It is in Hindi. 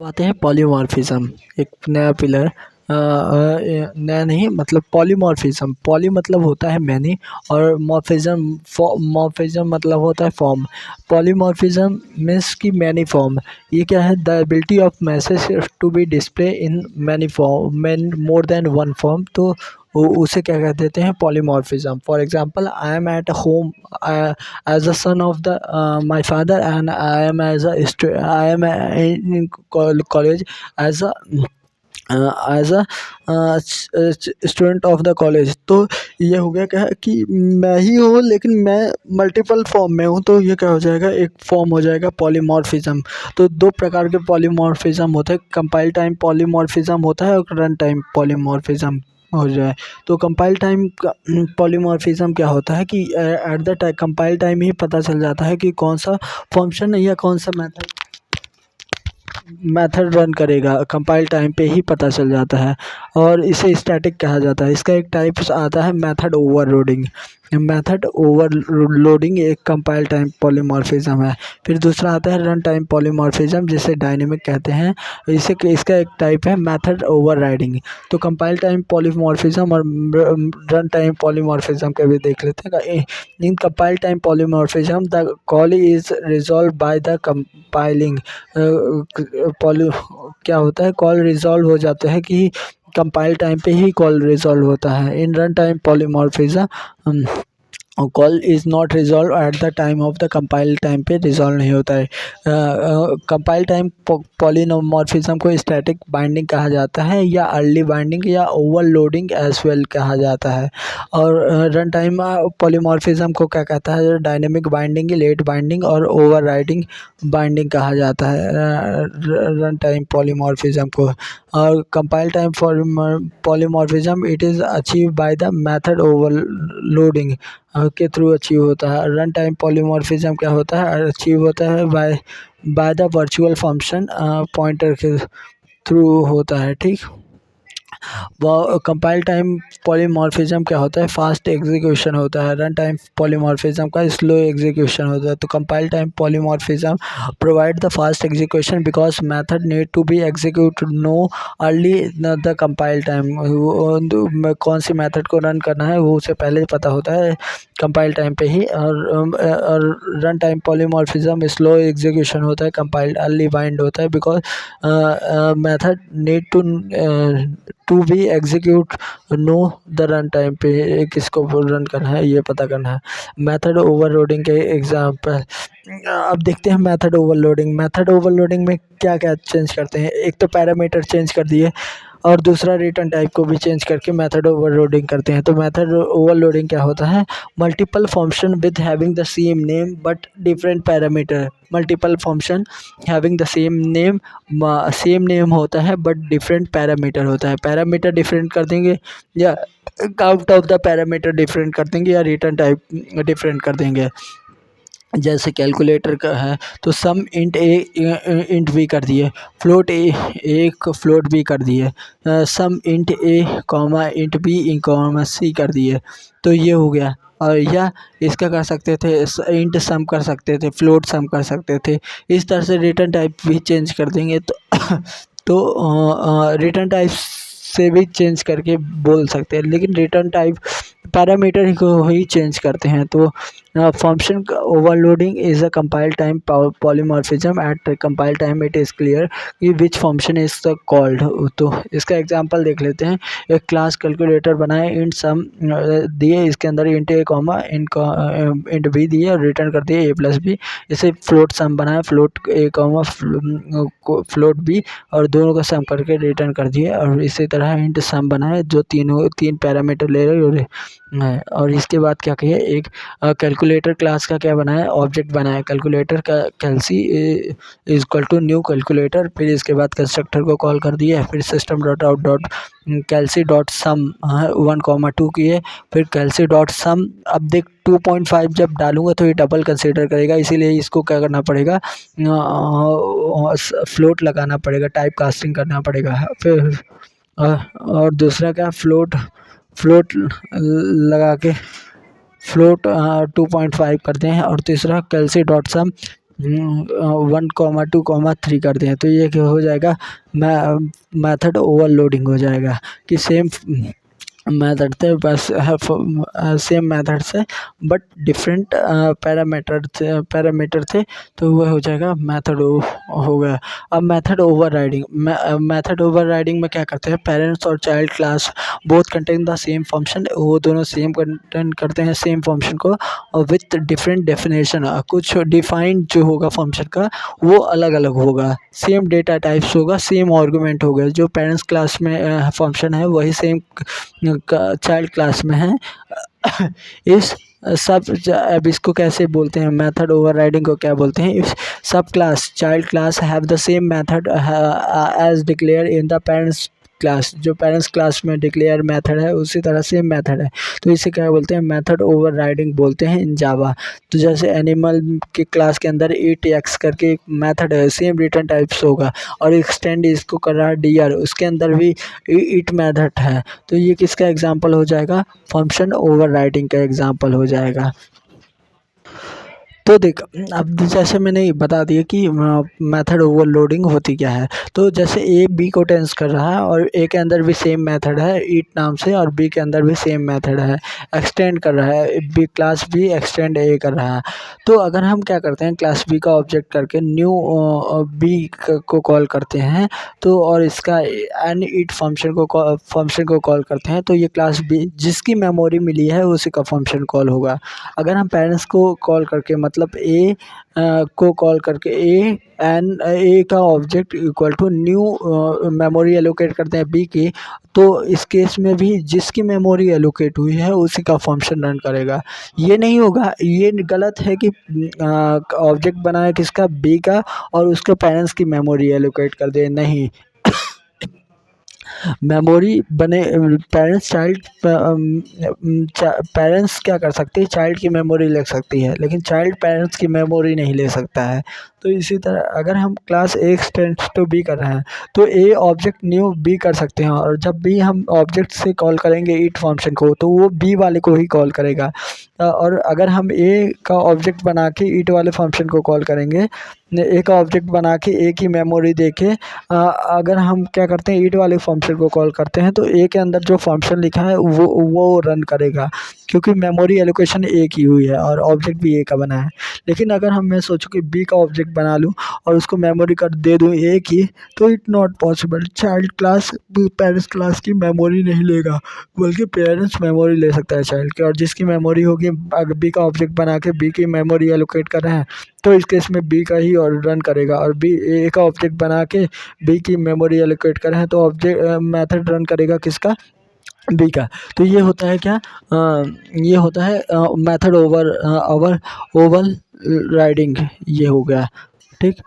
आते हैं पॉलीमॉर्फिज्म, एक नया पिलर। नया नहीं, मतलब पॉलीमॉर्फिज्म। पॉली मतलब होता है मैनी, और मॉर्फिज्म मतलब होता है फॉर्म। पॉलीमॉर्फिज्म मीन्स की मैनी फॉर्म। ये क्या है? The ability of message to be display in many form, man more than one form. तो उसे क्या कह देते हैं? Polymorphism. For example, I am at home as a son of the my father, and I am I am in college as a student of the college. तो ये हो गया क्या कि मैं ही हूँ, लेकिन मैं मल्टीपल फॉर्म में हूँ। तो ये क्या हो जाएगा? एक फॉर्म हो जाएगा पॉलीमॉर्फिज्म। तो दो प्रकार के पॉलीमॉर्फिज्म होते हैं, कंपाइल टाइम पॉलीमॉर्फिज्म होता है और रन टाइम पॉलीमॉर्फिज्म हो जाए। तो कंपाइल टाइम पॉलीमॉर्फिज्म क्या होता है कि at the time compile time ही पता चल जाता है कि कौन सा फंक्शन या कौन सा मेथड रन करेगा, कंपाइल टाइम पे ही पता चल जाता है। और इसे स्टैटिक कहा जाता है। इसका एक टाइप आता है मेथड ओवरलोडिंग। मेथड ओवरलोडिंग एक कंपाइल टाइम पॉलीमॉर्फिज्म है। फिर दूसरा आता है रन टाइम पॉलीमॉर्फिज्म, जिसे डायनेमिक कहते हैं। इसका एक टाइप है मेथड ओवरराइडिंग। तो कंपाइल टाइम पॉलीमॉर्फिज्म और रन टाइम पॉलीमॉर्फिज्म के भी देख लेते हैं। In compile time polymorphism the call is resolve by the compiling. Poly क्या होता है? कॉल रिजॉल्व हो जाता है कि कंपाइल टाइम पे ही कॉल रिजॉल्व होता है। In run time polymorphism call is not resolve at the time of the compile time पे रिजॉल्व नहीं होता है। कंपाइल टाइम पॉलीमॉर्फिज्म को स्टैटिक बाइंडिंग कहा जाता है, या अर्ली बाइंडिंग, या ओवरलोडिंग एज वेल कहा जाता है। और रन टाइम पॉलीमॉर्फिज्म को क्या कहता है? डायनेमिक बाइंडिंग, लेट बाइंडिंग और ओवरराइडिंग बाइंडिंग कहा जाता है रन टाइम पॉलीमॉर्फिज्म को। और compile time polymorphism it is achieve by the method overloading के थ्रू अचीव होता है। रन टाइम पॉलीमॉर्फिज्म क्या होता है? अचीव होता है by the virtual function pointer के थ्रू होता है। ठीक। वो कंपाइल टाइम पॉलीमॉर्फिज्म क्या होता है? फास्ट एग्जीक्यूशन होता है। रन टाइम पॉलीमॉर्फिज्म का स्लो एग्जीक्यूशन होता है। तो compile time polymorphism provide the fast execution because method need to be execute known early the compile time. कौन सी मेथड को रन करना है वो उसे पहले पता होता है कंपाइल टाइम पे ही। और run time polymorphism slow execution होता है, कंपाइल्ड अर्ली बाइंड होता है because method need to be execute known the run time पे किसको रन करना है ये पता करना है। मेथड ओवरलोडिंग के एग्जांपल अब देखते हैं। मेथड ओवरलोडिंग में क्या क्या चेंज करते हैं? एक तो पैरामीटर चेंज कर दिए, और दूसरा रिटर्न टाइप को भी चेंज करके मेथड ओवरलोडिंग करते हैं। तो मेथड ओवरलोडिंग क्या होता है? Multiple function with having the same name but different parameter. Multiple function having the same name होता है बट डिफरेंट पैरामीटर होता है। पैरामीटर डिफरेंट कर देंगे, या count of the parameter different कर देंगे, या रिटर्न टाइप डिफरेंट कर देंगे। जैसे कैलकुलेटर का है तो सम इंट इंट बी कर दिए, फ्लोट एक फ्लोट बी कर दिए, सम इंट ए कॉमा इंट बी कॉमा सी कर दिए। तो ये हो गया। और या इसका कर सकते थे, इंट सम कर सकते थे, फ्लोट सम कर सकते थे। इस तरह से रिटर्न टाइप भी चेंज कर देंगे। तो रिटर्न टाइप से भी चेंज करके बोल सकते हैं, लेकिन रिटर्न टाइप पैरामीटर को ही चेंज करते हैं। तो function overloading is a compile time polymorphism. Eight compile time it is clear कि विच फंक्शन इज कॉल्ड। तो इसका एग्जांपल देख लेते हैं। एक क्लास कैलकुलेटर बनाए, इंट सम दिए, इसके अंदर इंट ए कॉमा इंट बी दिए और रिटर्न कर दिए ए प्लस बी। इसे फ्लोट सम बनाया, फ्लोट ए कॉमा फ्लोट बी, और दोनों का सम करके रिटर्न कर दिए। और इसी तरह इंट सम बनाए जो तीन पैरामीटर ले रहे हैं। और इसके बाद क्या कहिए, एक कैलकुलेटर क्लास का क्या बनाया? ऑब्जेक्ट बनाया कैलकुलेटर का, calci is equal to new calculator. फिर इसके बाद कंस्ट्रक्टर को कॉल कर दिया, फिर system dot out dot calci dot sum 1,2 किए, फिर कैल्सी डॉट सम। अब देख 2.5 जब डालूंगा तो ये डबल कंसीडर करेगा, इसीलिए इसको क्या करना पड़ेगा? फ्लोट लगाना पड़ेगा, टाइप कास्टिंग करना पड़ेगा। फिर और दूसरा क्या? फ्लोट लगा के फ्लोट 2.5 करते हैं। और तीसरा कैल्सी डॉट सम 1, 2, 3 कर दें तो ये क्या हो जाएगा, मेथड ओवरलोडिंग हो जाएगा कि सेम मेथड थे बस सेम मेथड से बट डिफरेंट पैरामीटर थे, तो वह हो जाएगा मेथड हो गया। अब मेथड ओवरराइडिंग में क्या करते हैं, पेरेंट्स और child class both contain the same function, वो दोनों सेम कंटेंट करते हैं सेम फंक्शन को और विथ डिफरेंट डेफिनेशन, कुछ डिफाइंड जो होगा फंक्शन का वो अलग अलग होगा, सेम डेटा टाइप्स होगा, सेम आर्गूमेंट होगा, जो पेरेंट्स क्लास में फंक्शन है वही सेम चाइल्ड क्लास में है। इस सब अब इसको कैसे बोलते हैं, मेथड ओवरराइडिंग को क्या बोलते हैं, if sub class child class have the same method as declare in the parents class, जो पेरेंट्स क्लास में डिक्लेयर मेथड है उसी तरह सेम मेथड है, तो इसे क्या बोलते हैं, मेथड ओवरराइडिंग बोलते हैं इन जावा। तो जैसे एनिमल के क्लास के अंदर ईट करके एक मेथड है, सेम रिटर्न टाइप्स होगा, और एक्सटेंड इसको कर रहा है डियर, उसके अंदर भी ईट मेथड है, तो ये किसका एग्जांपल हो जाएगा, फंक्शन ओवरराइडिंग का एग्जांपल हो जाएगा। तो देख, अब जैसे मैंने बता दिया कि मेथड ओवरलोडिंग होती क्या है, तो जैसे ए बी को टेंस कर रहा है और ए के अंदर भी सेम मेथड है ईट नाम से, और बी के अंदर भी सेम मेथड है, एक्सटेंड कर रहा है, बी क्लास बी एक्सटेंड ए कर रहा है। तो अगर हम क्या करते हैं, क्लास बी का ऑब्जेक्ट करके न्यू बी को कॉल करते हैं, तो और इसका एन ईट फंक्शन को कॉल करते हैं, तो ये क्लास बी जिसकी मेमोरी मिली है उसी का फंक्शन कॉल होगा। अगर हम पेरेंट्स को कॉल करके मतलब ए को कॉल करके ए का object equal to new memory allocate करते हैं बी की, तो इस केस में भी जिसकी मेमोरी एलोकेट हुई है उसी का फंक्शन रन करेगा। ये नहीं होगा, ये गलत है कि ऑब्जेक्ट बनाया किसका, बी का, और उसके पेरेंट्स की मेमोरी एलोकेट कर दे, नहीं। मेमोरी बने पेरेंट्स क्या कर सकते हैं, चाइल्ड की मेमोरी ले सकती है, लेकिन चाइल्ड पेरेंट्स की मेमोरी नहीं ले सकता है। तो इसी तरह अगर हम class A extends to B कर रहे हैं तो ए ऑब्जेक्ट न्यू बी कर सकते हैं, और जब भी हम ऑब्जेक्ट से कॉल करेंगे ईट फंक्शन को तो वो बी वाले को ही कॉल करेगा, और अगर हम ए का ऑब्जेक्ट बना के ईट वाले फंक्शन को कॉल करेंगे, ए का ऑब्जेक्ट बना के ए की मेमोरी देके अगर हम क्या करते हैं ईट वाले फंक्शन को कॉल करते हैं, तो ए के अंदर जो फंक्शन लिखा है वो रन करेगा, क्योंकि मेमोरी एलोकेशन ए की हुई है और ऑब्जेक्ट भी ए का बना है। लेकिन अगर मैं सोचूं कि बी का ऑब्जेक्ट बना लूं और उसको मेमोरी कार्ड दे दूं ए की, तो it not possible, child class parents class की मेमोरी नहीं लेगा, बल्कि पेरेंट्स मेमोरी ले सकता है चाइल्ड की, और जिसकी मेमोरी होगी, अगर बी का ऑब्जेक्ट बना के बी की मेमोरी एलोकेट कर रहे हैं तो इस केस में बी का ही और रन करेगा, और बी ए का ऑब्जेक्ट बना के बी की मेमोरी एलोकेट कर रहे हैं तो ऑब्जेक्ट मेथड रन करेगा किसका, बी का। तो ये होता है क्या, ये होता है मेथड ओवर राइडिंग, ये हो गया, ठीक।